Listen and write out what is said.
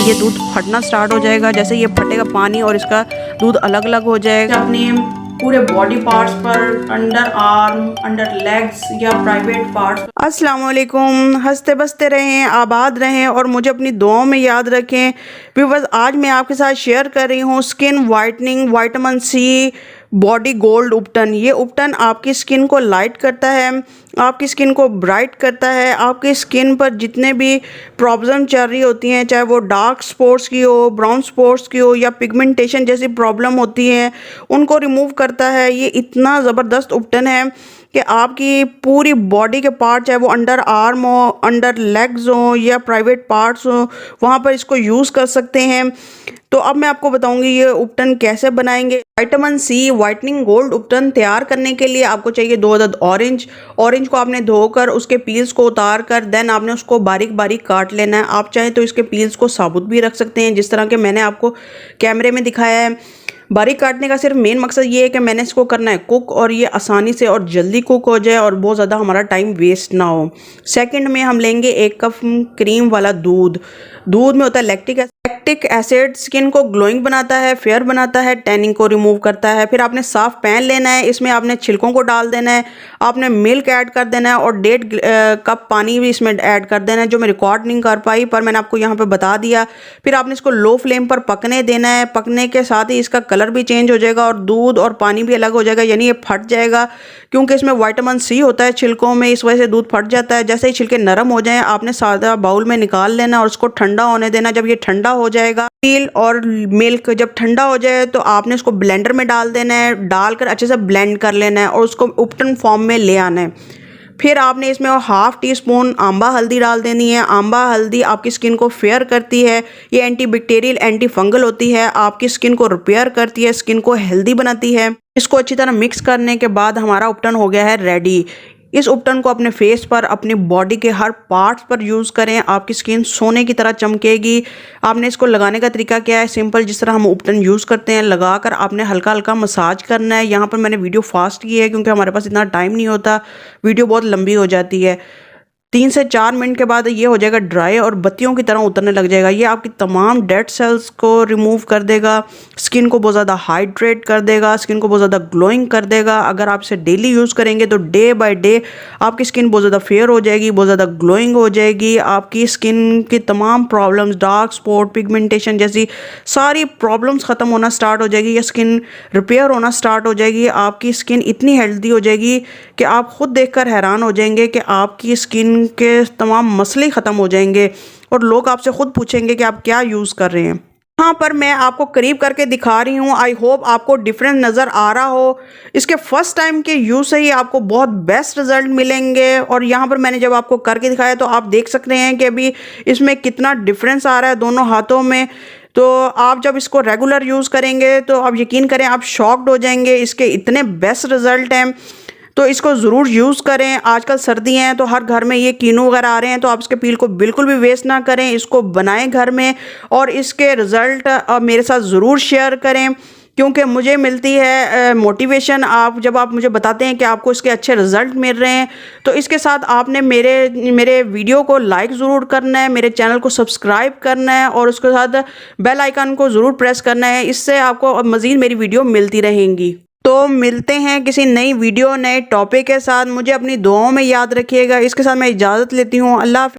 ये दूध फटना स्टार्ट हो जाएगा। जैसे ये फटेगा पानी और इसका दूध अलग अलग हो जाएगा। अपने पूरे बॉडी पार्ट्स पर, अंडर आर्म, अंडर लेग्स या प्राइवेट पार्ट्स। अस्सलाम वालेकुम, हंसते बसते रहें, आबाद रहें और मुझे अपनी दुआओं में याद रखें। व्यूअर्स, आज मैं आपके साथ शेयर कर रही हूँ skin whitening vitamin C body gold उपटन। ये उपटन आपकी स्किन को लाइट करता है, आपकी स्किन को ब्राइट करता है। आपकी स्किन पर जितने भी प्रॉब्लम चल रही होती हैं, चाहे वो डार्क स्पॉट्स की हो, ब्राउन स्पॉट्स की हो या पिगमेंटेशन जैसी प्रॉब्लम होती हैं, उनको रिमूव करता है। ये इतना ज़बरदस्त उपटन है कि आपकी पूरी बॉडी के पार्ट, चाहे वो अंडर आर्म हो, अंडर लेग्स हो या प्राइवेट पार्ट्स हो, वहाँ पर इसको यूज़ कर सकते हैं। तो अब मैं आपको बताऊंगी ये उपटन कैसे बनाएंगे। विटामिन सी वाइटनिंग गोल्ड उपटन तैयार करने के लिए आपको चाहिए 2 अदद ऑरेंज। ऑरेंज को आपने धोकर उसके पील्स को उतार कर देन आपने उसको बारीक बारीक काट लेना है। आप चाहें तो इसके पील्स को साबुत भी रख सकते हैं, जिस तरह के मैंने आपको कैमरे में दिखाया है। बारीक काटने का सिर्फ मेन मकसद ये है कि मैंने इसको करना है कुक, और ये आसानी से और जल्दी कुक हो जाए और बहुत ज़्यादा हमारा टाइम वेस्ट ना हो। सेकंड में हम लेंगे 1 कप क्रीम वाला दूध। दूध में होता है लैक्टिक एसिड, स्किन को ग्लोइंग बनाता है, फेयर बनाता है, टैनिंग को रिमूव करता है। फिर आपने साफ पैन लेना है, इसमें आपने छिलकों को डाल देना है, आपने मिल्क ऐड कर देना है और 1.5 कप पानी भी इसमें ऐड कर देना है, जो मैं रिकॉर्ड नहीं कर पाई पर मैंने आपको यहाँ पे बता दिया। फिर आपने इसको लो फ्लेम पर पकने देना है। पकने के साथ ही इसका कलर भी चेंज हो जाएगा और दूध और पानी भी अलग हो जाएगा, यानी ये फट जाएगा क्योंकि इसमें विटामिन सी होता है छिलकों में, इस वजह से दूध फट जाता है। जैसे ही छिलके नरम हो जाएं, आपने सादा बाउल में निकाल लेना और उसको ठंडा होने देना। जब ये ठंडा हो जाएगा, टील और मिल्क जब ठंडा हो जाए तो आपने उसको ब्लेंडर में डाल देना है, डालकर अच्छे से ब्लेंड कर लेना है और उसको उपटन फॉर्म में ले आना है। फिर आपने इसमें 1/2 टीस्पून आंबा हल्दी डाल देनी है। आंबा हल्दी आपकी स्किन को फेयर करती है, ये एंटी बैक्टीरियल एंटी फंगल होती है, आपकी स्किन को रिपेयर करती है, स्किन को हेल्दी बनाती है। इसको अच्छी तरह मिक्स करने के बाद हमारा उपटन हो गया है रेडी। इस उपटन को अपने फेस पर, अपनी बॉडी के हर पार्ट्स पर यूज़ करें, आपकी स्किन सोने की तरह चमकेगी। आपने इसको लगाने का तरीका क्या है, सिंपल, जिस तरह हम उपटन यूज़ करते हैं, लगाकर आपने हल्का हल्का मसाज करना है। यहाँ पर मैंने वीडियो फास्ट की है क्योंकि हमारे पास इतना टाइम नहीं होता, वीडियो बहुत लंबी हो जाती है। 3 से 4 मिनट के बाद ये हो जाएगा ड्राई और बत्तियों की तरह उतरने लग जाएगा। ये आपकी तमाम डेड सेल्स को रिमूव कर देगा, स्किन को बहुत ज़्यादा हाइड्रेट कर देगा, स्किन को बहुत ज़्यादा ग्लोइंग कर देगा। अगर आप इसे डेली यूज़ करेंगे तो डे बाय डे आपकी स्किन बहुत ज़्यादा फेयर हो जाएगी, बहुत ज़्यादा ग्लोइंग हो जाएगी। आपकी स्किन की तमाम प्रॉब्लम्स, डार्क स्पॉट, पिगमेंटेशन जैसी सारी प्रॉब्लम्स ख़त्म होना स्टार्ट हो जाएगी, या स्किन रिपेयर होना स्टार्ट हो जाएगी। आपकी स्किन इतनी हेल्दी हो जाएगी कि आप खुद देखकर हैरान हो जाएंगे कि आपकी स्किन के तमाम मसले ख़त्म हो जाएंगे और लोग आपसे खुद पूछेंगे कि आप क्या यूज़ कर रहे हैं। यहाँ पर मैं आपको करीब करके दिखा रही हूँ। आई होप आपको डिफरेंस नज़र आ रहा हो। इसके फर्स्ट टाइम के यूज़ से ही आपको बहुत बेस्ट रिजल्ट मिलेंगे। और यहाँ पर मैंने जब आपको करके दिखाया तो आप देख सकते हैं कि अभी इसमें कितना डिफरेंस आ रहा है दोनों हाथों में। तो आप जब इसको रेगुलर यूज़ करेंगे तो आप यकीन करें, आप शॉक्ड हो जाएंगे, इसके इतने बेस्ट रिजल्ट हैं। तो इसको ज़रूर यूज़ करें। आजकल सर्दी हैं तो हर घर में ये कीनू वगैरह आ रहे हैं, तो आप इसके पील को बिल्कुल भी वेस्ट ना करें, इसको बनाएं घर में और इसके रिज़ल्ट मेरे साथ ज़रूर शेयर करें, क्योंकि मुझे मिलती है मोटिवेशन आप जब आप मुझे बताते हैं कि आपको इसके अच्छे रिज़ल्ट मिल रहे हैं। तो इसके साथ आपने मेरे वीडियो को लाइक ज़रूर करना है, मेरे चैनल को सब्सक्राइब करना है और उसके साथ बेल आइकन को ज़रूर प्रेस करना है। इससे आपको मज़ीद मेरी वीडियो मिलती रहेंगी। तो मिलते हैं किसी नई वीडियो, नए टॉपिक के साथ। मुझे अपनी दुआओं में याद रखिएगा। इसके साथ मैं इजाज़त लेती हूँ। अल्लाह हाफ़िज़।